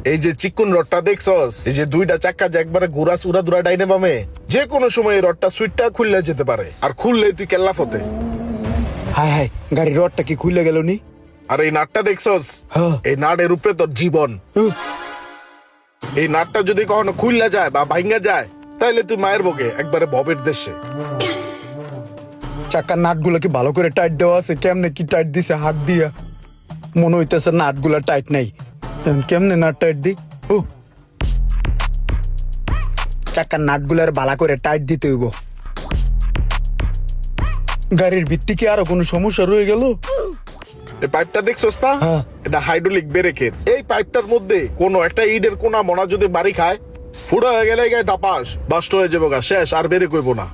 এই যে চিকুন রডটা দেখছস, এই যে দুইটা চাক্কা যে একবারে ঘোরাস উড়া দুরা ডাইনে বামে, যে কোনো সময় এই রডটা সুইটটা খুললে যেতে পারে, আর খুললেই তুই কেল্লা ফতে। হায় হায়, গাড়ির রডটা কি খুলে গেল নি? আর এই নাটটা দেখছস, হ্যাঁ। এই নাটের উপরে তোর জীবন। এই নাটটা যদি কখনো খুললা যায় বা ভাঙ্গা যায়, তাইলে তুই মায়ের বকে একবারে ভবের দেশে। চাকার নাটগুলো কি ভালো করে টাইট দেওয়া আছে? কেমনে কি টাইট দিছে হাত দিয়া? মনে হইতেছে নাটগুলা টাইট নাই। এখন কেমনে নাট টাইট দি? ও, চাকার নাটগুলার ভালো করে টাইট দিতে হইব। গাড়ির ভিত্তি কি আরো কোনো সমস্যা রয়ে গেল? এই পাইপটা দেখছস না, হ্যাঁ। এটা হাইড্রোলিক ব্রেকের। এই পাইপটার মধ্যে কোনো একটা ইটের কোনা মনা যদি বাড়ি খায়, ফুড়া হয়ে গেলে গায়ে তাপাস বাস্ট হয়ে যাবো গা, শেষ আর বেরে কইব না।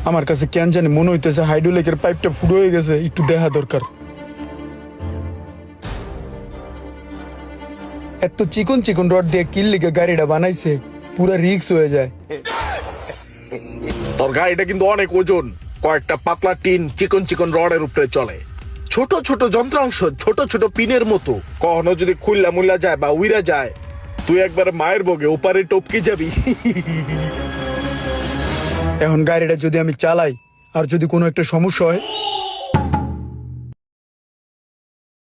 আমার কাছে কেন জানি মনে হইতেছে হাইড্রোলিকের পাইপটা ফুটো হয়ে গেছে, একটু দেখা দরকার। এত চিকন চিকন রড দিয়ে কিল্লিকে গাড়িটা বানাইছে, পুরা রিক্স হয়ে যায়। তোর গাড়িটা কিন্তু অনেক ওজন, কয়েকটা পাতলা টিন চিকন চিকন রডের উপরে চলে। ছোট ছোট যন্ত্রাংশ, ছোট ছোট পিনের মতো, কখনো যদি খুললা মুল্লা যায় বা উইরা যায়, তুই একবার মায়ের বগে ওপারে টপকে যাবি। এখন গাড়িটা যদি আমি চালাই আর যদি কোনো একটা সমস্যা হয়,